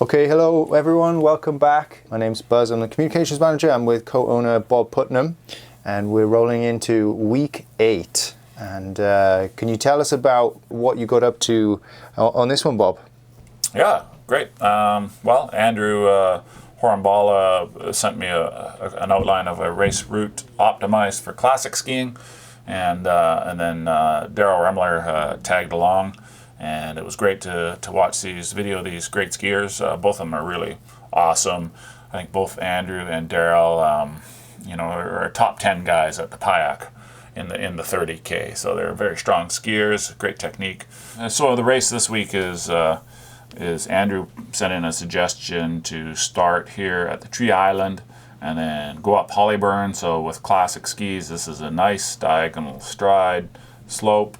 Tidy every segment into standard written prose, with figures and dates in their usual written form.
Okay, hello everyone, welcome back. My name's Buzz, I'm the Communications Manager. I'm with co-owner Bob Putnam, and we're rolling into week 8. And can you tell us about what you got up to on this one, Bob? Yeah, great. Well, Andrew Horembala sent me an outline of a race route optimized for classic skiing, and then Daryl Remmler tagged along. And it was great to watch these great skiers. Both of them are really awesome. I think both Andrew and Daryl, are top 10 guys at the payak in the 30K. So they're very strong skiers, great technique. And so the race this week is Andrew sent in a suggestion to start here at the Tree Island and then go up Hollyburn. So with classic skis, this is a nice diagonal stride slope.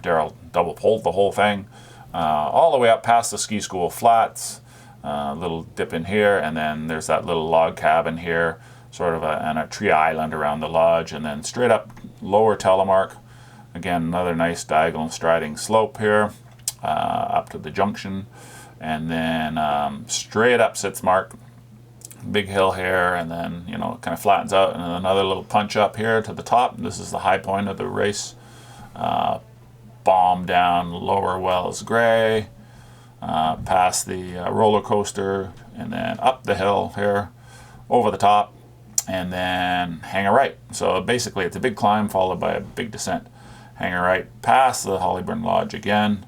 Daryl double pulled the whole thing all the way up past the ski school flats, little dip in here, and then there's that little log cabin here, sort of and a tree island around the lodge, and then straight up lower telemark. Again, another nice diagonal striding slope here up to the junction, and then straight up Sitzmark, big hill here, and then it kind of flattens out, and then another little punch up here to the top. This is the high point of the race. Bomb down Lower Wells Gray, past the roller coaster, and then up the hill here, over the top, and then hang a right. So basically it's a big climb followed by a big descent. Hang a right past the Hollyburn Lodge again,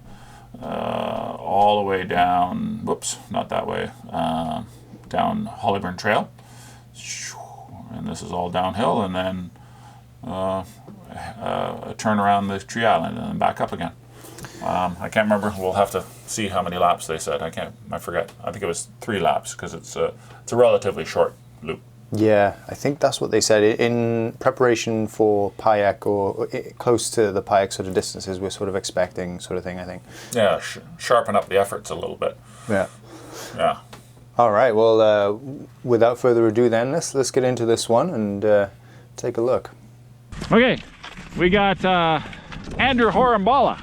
all the way down, whoops, not that way, down Hollyburn Trail. And this is all downhill, and then turn around the Tree Island and then back up again. I can't remember. We'll have to see how many laps they said. I forget. I think it was 3 laps because it's a relatively short loop. Yeah, I think that's what they said. In preparation for payak or close to the payak sort of distances, we're sort of expecting sort of thing, I think. Yeah, sharpen up the efforts a little bit. Yeah. Yeah. All right, well, without further ado then, let's get into this one and take a look. Okay, we got Andrew Horembala,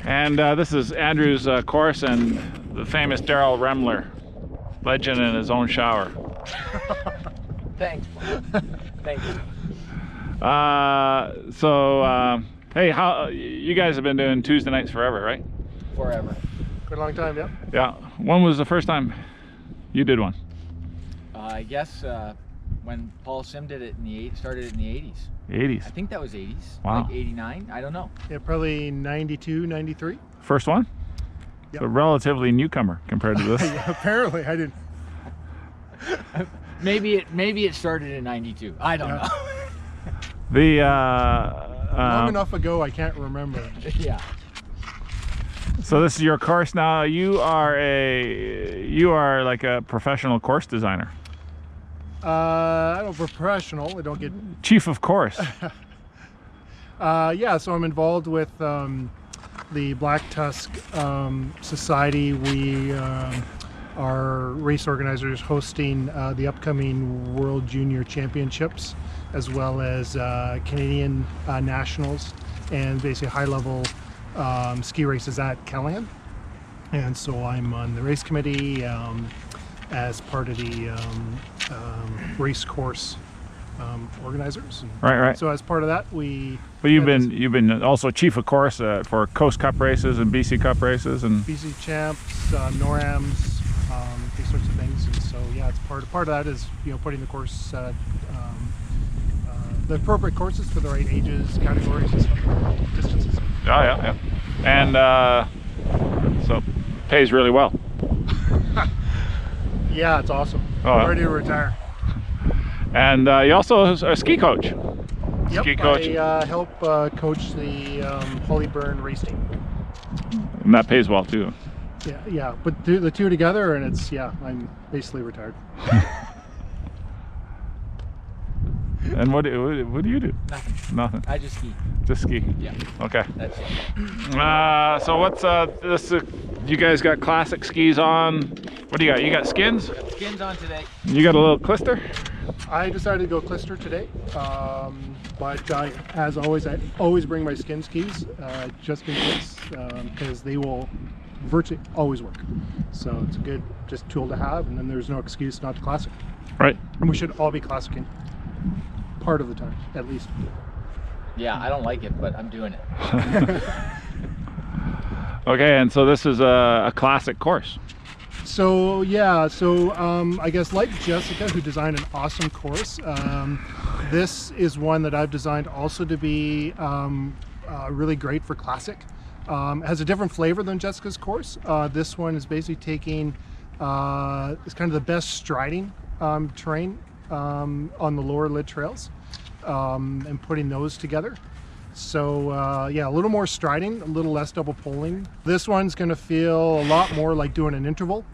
and this is Andrew's course and the famous Daryl Remmler, legend in his own shower. Thanks. Thank you. Hey, how you guys have been doing Tuesday nights forever, right? Forever. Good long time, yeah. Yeah. When was the first time you did one? I guess when Paul Sim did it started it in the 80s. 80s. I think that was 80s. Wow. Like 89. I don't know. Yeah, probably 92, 93. First one? Yep. So relatively newcomer compared to this. Yeah, apparently, I didn't. Maybe it started in 92. I don't know. The Long enough ago, I can't remember. Yeah. So this is your course now. You are like a professional course designer. I don't professional. I don't get Chief of course. yeah, so I'm involved with the Black Tusk Society. We are race organizers hosting the upcoming World Junior Championships, as well as Canadian Nationals, and basically high-level ski races at Callahan. And so I'm on the race committee as part of the race course organizers. And Right. so as part of that, But you've been also chief of course for Coast Cup races and BC Cup races and BC Champs, NORAMs, these sorts of things. And so yeah, it's part of that is putting the course the appropriate courses for the right ages, categories, and stuff, distances. yeah. And so pays really well. Yeah, it's awesome. Oh, I'm ready to retire. And you also are a ski coach. Yep, Ski coach. I help coach the Hollyburn race team. And that pays well too. Yeah. But the two together, and I'm basically retired. And what do you do? Nothing. I just ski. Just ski. Yeah. Okay. That's it. So what's this? You guys got classic skis on. What do you got? You got skins? Skins on today. You got a little clister? I decided to go clister today, but as always, I always bring my skin skis just in case, because they will virtually always work. So it's a good just tool to have, and then there's no excuse not to classic. Right. And we should all be classicing part of the time, at least. Yeah, I don't like it, but I'm doing it. Okay, and so this is a classic course. So yeah, I guess like Jessica, who designed an awesome course, this is one that I've designed also to be really great for classic. It has a different flavor than Jessica's course. This one is basically taking it's kind of the best striding terrain on the lower lid trails and putting those together. So yeah, a little more striding, a little less double poling. This one's going to feel a lot more like doing an interval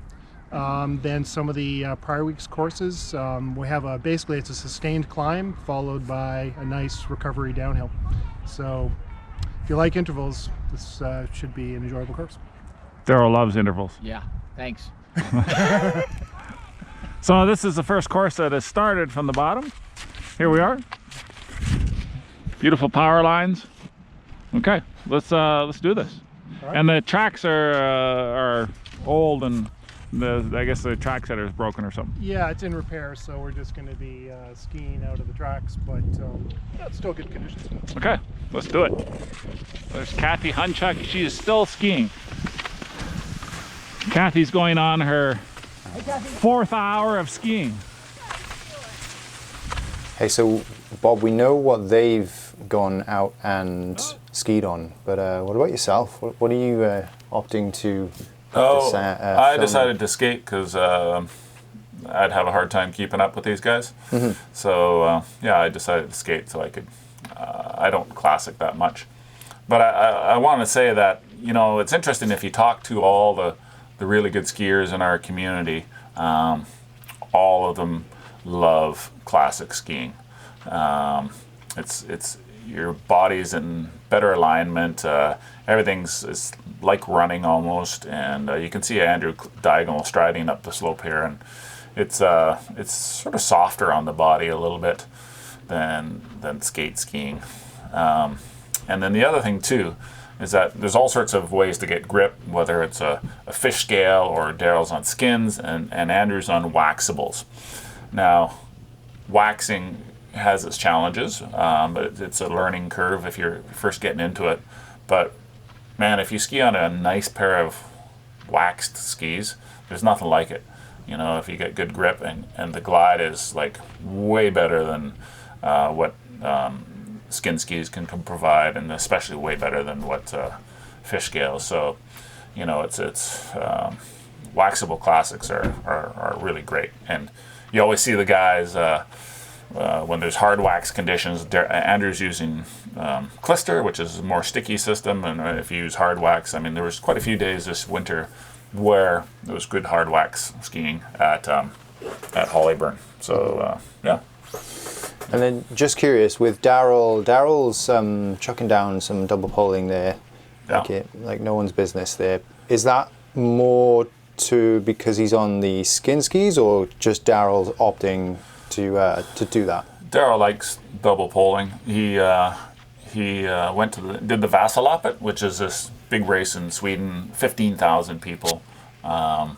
than some of the prior week's courses. We have basically it's a sustained climb followed by a nice recovery downhill. So if you like intervals, this should be an enjoyable course. Daryl loves intervals. Yeah, thanks. So this is the first course that has started from the bottom. Here we are. Beautiful power lines. Okay, let's do this. Right. And the tracks are old, and I guess the track setter is broken or something. Yeah, it's in repair, so we're just going to be skiing out of the tracks, but yeah, it's still good conditions. Okay, let's do it. There's Kathy Hunchuk. She is still skiing. Kathy's going on her 4th hour of skiing. Hey, so Bob, we know what they've gone out and skied on, but what about yourself? What are you opting to? I decided to skate because I'd have a hard time keeping up with these guys. Mm-hmm. So yeah, I decided to skate so I could. I don't classic that much, but I want to say that it's interesting if you talk to all the really good skiers in our community. All of them love classic skiing. It's your body's in better alignment. Everything's like running almost, and you can see Andrew diagonal striding up the slope here, and it's sort of softer on the body a little bit than skate skiing. And then the other thing too is that there's all sorts of ways to get grip, whether it's a fish scale or Daryl's on skins and Andrew's on waxables. Now, waxing has its challenges, but it's a learning curve if you're first getting into it. But man, if you ski on a nice pair of waxed skis, there's nothing like it. If you get good grip and the glide is like way better than what skin skis can provide, and especially way better than what fish scales. So, it's waxable classics are really great, and you always see the guys when there's hard wax conditions. Andrew's using Clister, which is a more sticky system, and if you use hard wax, I mean, there was quite a few days this winter where there was good hard wax skiing at Hollyburn. So yeah. And then just curious with Daryl's chucking down some double poling there, Yeah. like no one's business there. Is that more because he's on the skin skis, or just Daryl's opting to do that? Daryl likes double poling. He did the Vasaloppet, which is this big race in Sweden, 15,000 people, and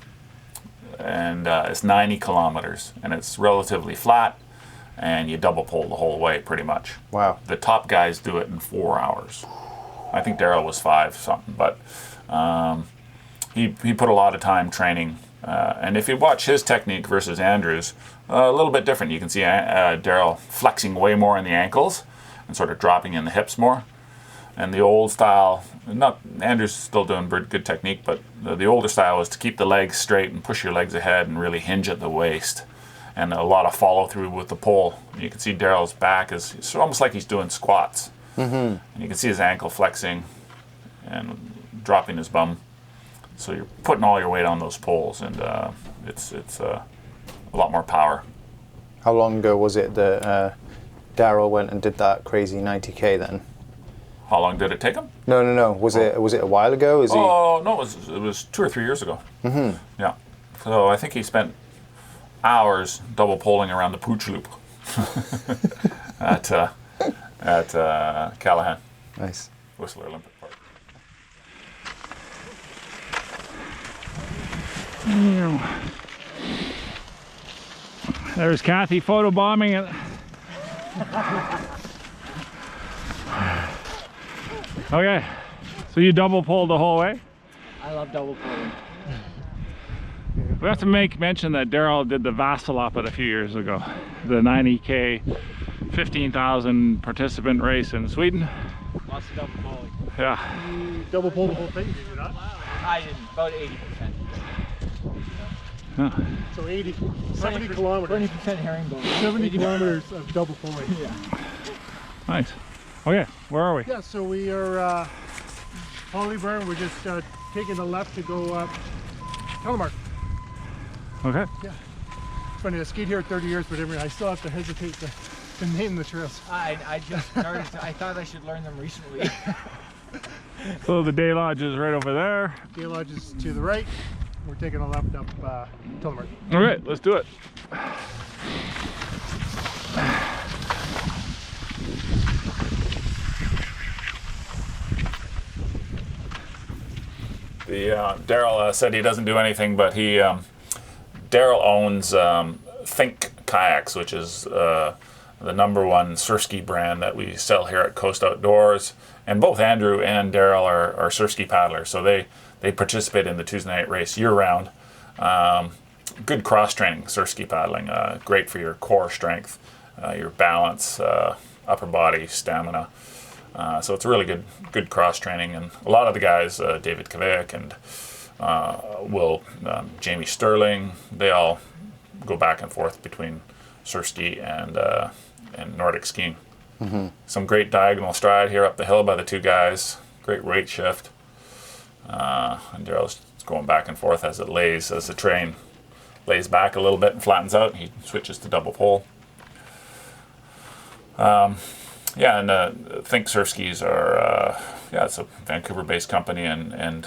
it's 90 kilometers, and it's relatively flat. And you double pole the whole way, pretty much. Wow. The top guys do it in 4 hours. I think Daryl was 5 something, but he put a lot of time training. And if you watch his technique versus Andrew's, a little bit different. You can see Daryl flexing way more in the ankles and sort of dropping in the hips more. And the old style, Andrew's still doing good technique, but the older style is to keep the legs straight and push your legs ahead and really hinge at the waist. And a lot of follow through with the pole. You can see Daryl's back is it's almost like he's doing squats. Mm-hmm. And you can see his ankle flexing and dropping his bum. So you're putting all your weight on those poles, and it's a lot more power. How long ago was it that Daryl went and did that crazy 90K then? How long did it take him? No. Was it a while ago? No, it was 2 or 3 years ago. Mm-hmm. Yeah. So I think he spent hours double poling around the Pooch Loop at Callahan. Nice. Whistler Olympic Park. There's Kathy photobombing it. Okay, so you double pulled the whole way? I love double pulling. We have to make mention that Daryl did the Vasaloppet a few years ago. The 90K, 15,000 participant race in Sweden. Lots of double pulling. Yeah. You double pulled the whole thing, did you not? I didn't, about 80%. Yeah. So 70 kilometers. 20% herringbone. 70 kilometers of double pulling. Yeah. Nice. Okay, where are we? Yeah, so we are Hollyburn. We're just taking the left to go up Telemark. Okay. Yeah. It's funny, I skied here 30 years, but I still have to hesitate to name the trails. I just started I thought I should learn them recently. So the day lodge is right over there. Day Lodge is to the right. We're taking a left up Telemark. All right, let's do it. Daryl said he doesn't do anything, but Daryl owns Think Kayaks, which is the #1 surfski brand that we sell here at Coast Outdoors. And both Andrew and Daryl are surfski paddlers, so they participate in the Tuesday night race year round. Good cross training, surfski paddling, great for your core strength, your balance, upper body stamina. So it's really good cross training, and a lot of the guys, David Kavik and Jamie Sterling, they all go back and forth between surf ski and Nordic skiing. Mm-hmm. Some great diagonal stride here up the hill by the two guys. Great rate shift, and Daryl's going back and forth as the train lays back a little bit and flattens out. He switches to double pole. Yeah, and Think Surf Skis are it's a Vancouver-based company, and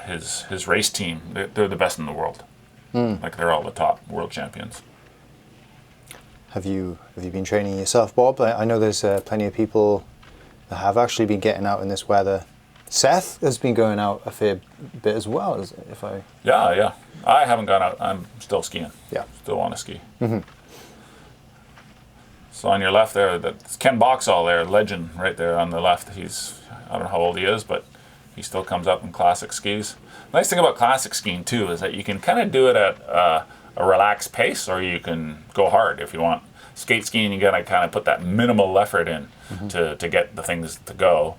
his race team, they're the best in the world. Like, they're all the top world champions. Have you been training yourself, Bob? I know there's plenty of people that have actually been getting out in this weather. Seth has been going out a fair bit as well. Yeah. I haven't gone out. I'm still skiing. Yeah. Still want to ski. Mm-hmm. So on your left there, that's Ken Boxall there, legend right there on the left. I don't know how old he is, but he still comes up in classic skis. The nice thing about classic skiing too is that you can kind of do it at a relaxed pace, or you can go hard if you want. Skate skiing, you gotta kind of put that minimal effort in to get the things to go.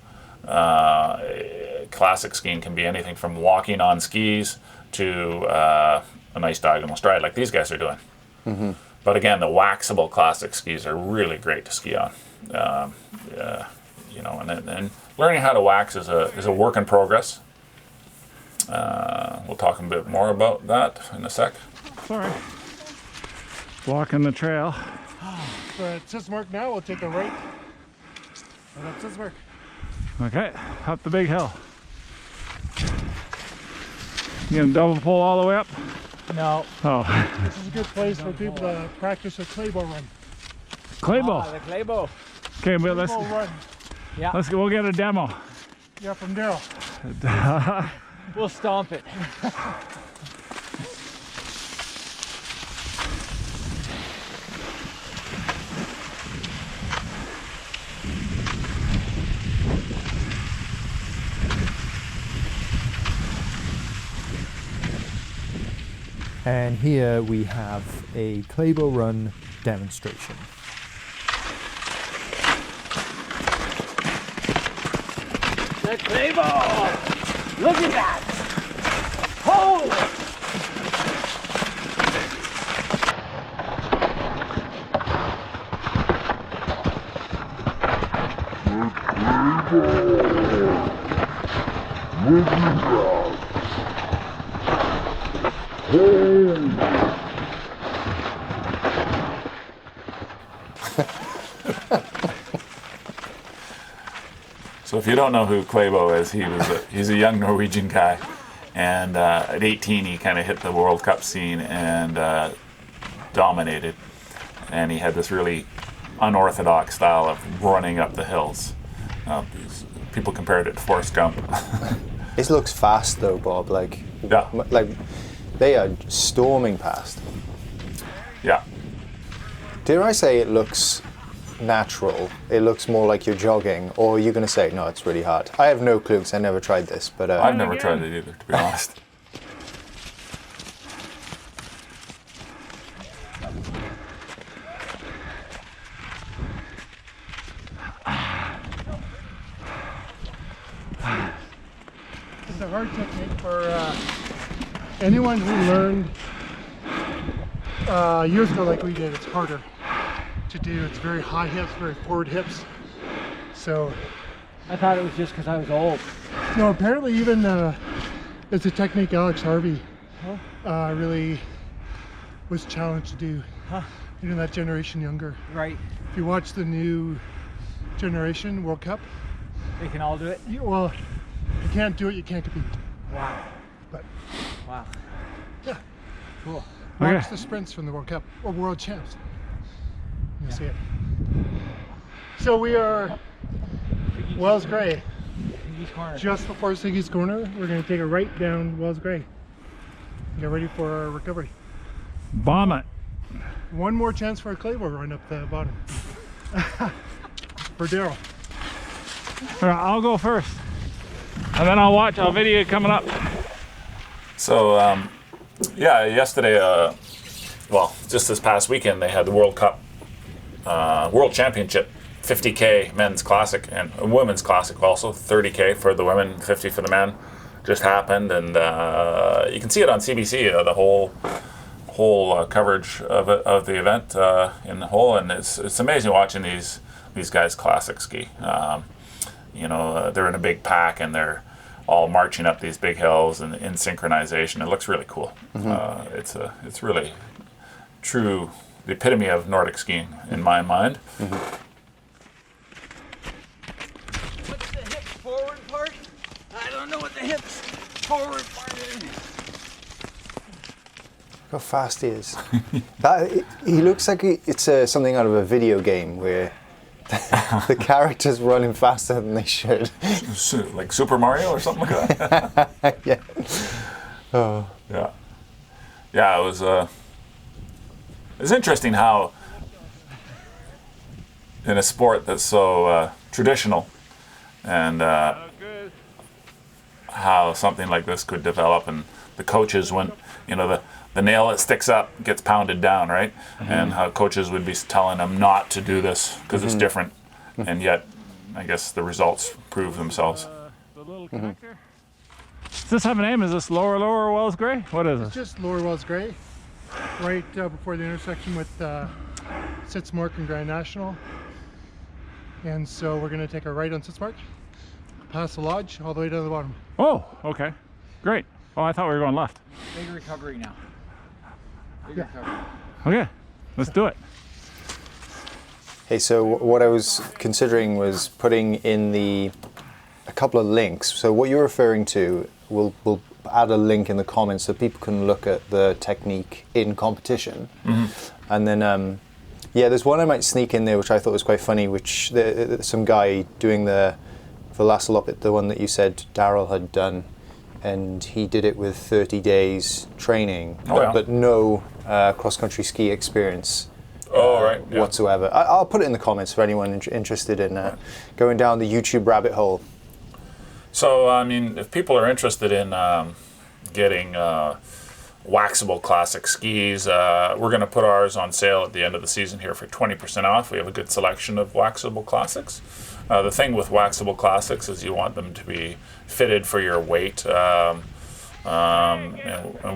Classic skiing can be anything from walking on skis to a nice diagonal stride like these guys are doing. Mm-hmm. But again, the waxable classic skis are really great to ski on. And learning how to wax is a work in progress. We'll talk a bit more about that in a sec. Sorry. Walking the trail. So at Sismark now, we'll take a right. And up Sismark. Okay, up the big hill. You gonna double pull all the way up? No. Oh. This is a good place for people to practice a Klaebo Run. Klaebo. The Klaebo. Okay, but let's Klaebo Run. Yeah. we'll get a demo. Yeah, from Daryl. We'll stomp it. And here we have a Klaebo Run demonstration. The Klaebo! Look at that! Holy! So if you don't know who Klaebo is, he's a young Norwegian guy, and at 18 he kind of hit the World Cup scene and dominated, and he had this really unorthodox style of running up the hills. People compared it to Forrest Gump. It looks fast though, Bob. Yeah. Like They are storming past. Yeah. Did I say it looks natural? It looks more like you're jogging, or are you going to say, no, it's really hard? I have no clue because I never tried this, but... I've never tried it either, to be honest. It's a hard technique for anyone who learned years ago like we did. It's harder to do. It's very high hips, very forward hips. So I thought it was just because I was old. no, apparently even it's a technique Alex Harvey really was challenged to do. Even that generation younger. Right. If you watch the new generation World Cup, They can all do it. well, you can't do it, you can't compete. Wow. But Wow. yeah, Cool. watch Okay. the sprints from the World Cup or World Champs. You'll see it. So we are Wells Gray, He's corner. just before Siggy's Corner. We're going to take a right down Wells Gray. Get ready for our recovery. Bomb it. One more chance for a Klaebo Run up the bottom. For Daryl. All right, I'll go first. And then I'll watch. I'll video it coming up. So, yeah, yesterday, well, just this past weekend, they had the World Cup, World Championship, 50K men's classic and a women's classic also, 30K for the women, 50 for the men, just happened. And you can see it on CBC, the whole coverage of the event in the whole. And it's amazing watching these guys classic ski. You know, they're in a big pack and they're all marching up these big hills and in synchronization. It looks really cool. It's really true, the epitome of Nordic skiing in my mind. What's the hip forward part? I don't know what the hips forward part is. How fast he is. He looks like it's something out of a video game where the character's running faster than they should. Like Super Mario or something like that. Yeah. Oh. Yeah. Yeah, it was it's interesting how in a sport that's so traditional and how something like this could develop, and the coaches, when you know the nail that sticks up gets pounded down, right? And how coaches would be telling them not to do this because it's different, and yet I guess the results prove themselves. The little connector. Does this have a name? Is this Lower Wells Gray? What is It's it? just Lower Wells Gray, right before the intersection with Sitzmark and Grand National. And so we're going to take a right on Sitzmark, past the lodge, all the way down to the bottom. Oh, okay. Great. Oh, I thought we were going left. Big recovery now. Big recovery. Okay, let's do it. Hey, so what I was considering was putting in a couple of links. So what you're referring to, we'll add a link in the comments so people can look at the technique in competition. And then, yeah, there's one I might sneak in there which I thought was quite funny, which some guy doing the Vasaloppet, the one that you said Daryl had done, and he did it with 30 days training, but no cross-country ski experience whatsoever. I'll put it in the comments for anyone interested in going down the YouTube rabbit hole. So, I mean, if people are interested in getting waxable classic skis, we're going to put ours on sale at the end of the season here for 20% off. We have a good selection of waxable classics. The thing with waxable classics is you want them to be fitted for your weight, and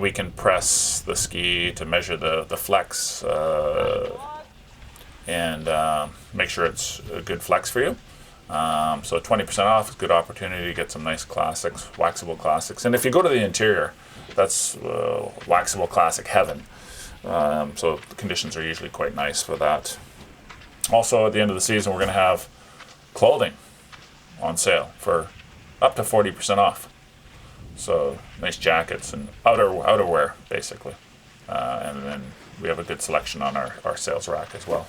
we can press the ski to measure the flex and make sure it's a good flex for you. So 20% off is a good opportunity to get some nice classics, waxable classics. And if you go to the interior, that's waxable classic heaven. So the conditions are usually quite nice for that. Also, at the end of the season, we're going to have clothing on sale for up to 40% off. So nice jackets and outerwear, basically. And then we have a good selection on our sales rack as well.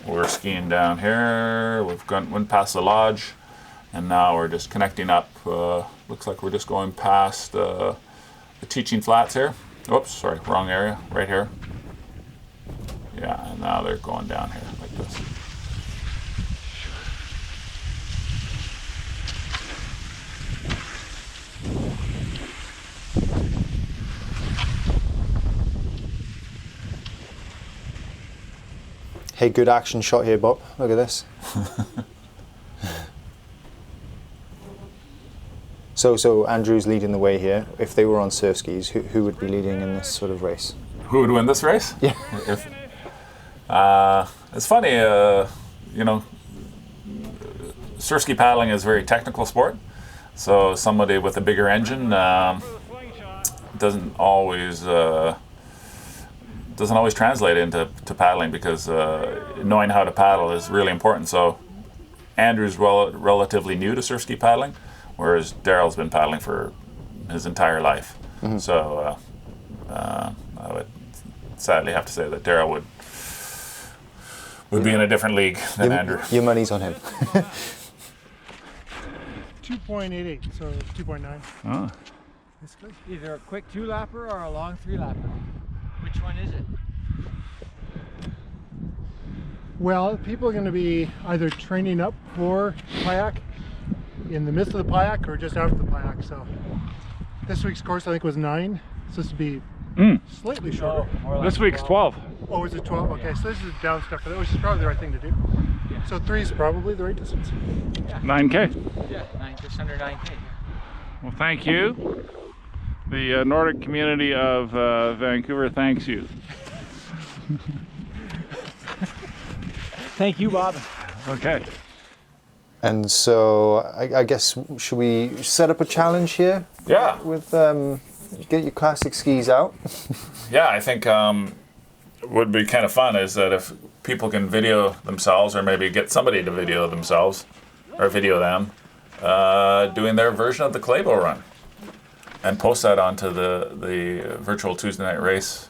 We're skiing down here. Went past the lodge, and now we're just connecting up. Looks like we're just going past the teaching flats here. Oops, sorry, wrong area. Right here. Yeah, and now they're going down here like this. Hey, good action shot here, Bob. Look at this. So Andrew's leading the way here. If they were on surf skis, who would be leading in this sort of race? Who would win this race? Yeah. It's funny, you know, surf ski paddling is a very technical sport. So somebody with a bigger engine doesn't always translate into paddling, because knowing how to paddle is really important. So Andrew's relatively new to surf ski paddling, whereas Daryl's been paddling for his entire life. Mm-hmm. So I would sadly have to say that Daryl would be in a different league than Andrew. Your money's on him. 2.88, so 2.9. Oh. Basically. Either a quick 2-lapper or a long 3-lapper. Which one is it? Well, people are going to be either training up for payak, in the midst of the payak, or just after the payak. So this week's course I think was 9. So this would be slightly shorter. This week's 12. Oh, is it 12? Okay, so this is down stuff for that, which is probably the right thing to do. Yeah. So 3 is probably the right distance. Yeah. 9K. Yeah, just under 9K. Well, thank you. The Nordic community of Vancouver thanks you. Thank you, Bob. Okay. And so I guess, should we set up a challenge here? Yeah. With get your classic skis out. Yeah, I think what would be kind of fun is that if people can video themselves, or maybe get somebody to video themselves, or video them, doing their version of the Klaebo Run, and post that onto the virtual Tuesday Night Race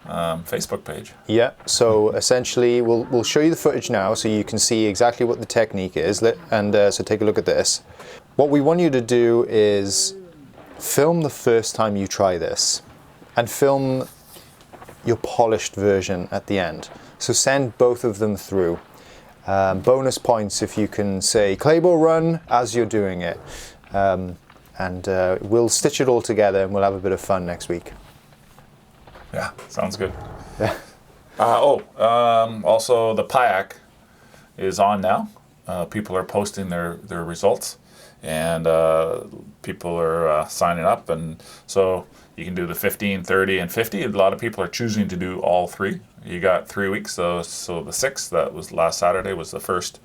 Facebook page. Yeah, so essentially we'll show you the footage now so you can see exactly what the technique is, and so take a look at this. What we want you to do is film the first time you try this, and film your polished version at the end. So send both of them through. Bonus points if you can say Klaebo Run as you're doing it. And we'll stitch it all together and we'll have a bit of fun next week. Yeah, sounds good. Yeah. Also the payak is on now. People are posting their results, and people are signing up, and so you can do the 15, 30, and 50. A lot of people are choosing to do all 3. You got 3 weeks, so the 6th, that was last Saturday, was the first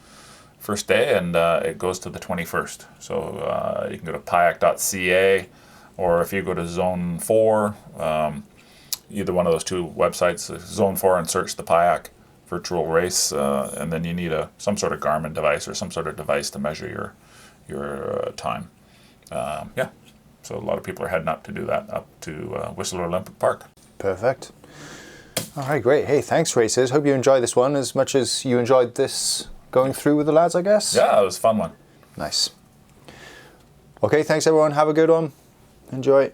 day, and it goes to the 21st. So you can go to payak.ca, or if you go to Zone 4, either one of those 2 websites, Zone 4, and search the payak virtual race, and then you need some sort of Garmin device or some sort of device to measure your time. Yeah, so a lot of people are heading up to do that, up to Whistler Olympic Park. Perfect. All right, great. Hey, thanks, racers. Hope you enjoyed this one as much as you enjoyed this going through with the lads, I guess. Yeah, it was a fun one. Nice. Okay, thanks everyone. Have a good one. Enjoy.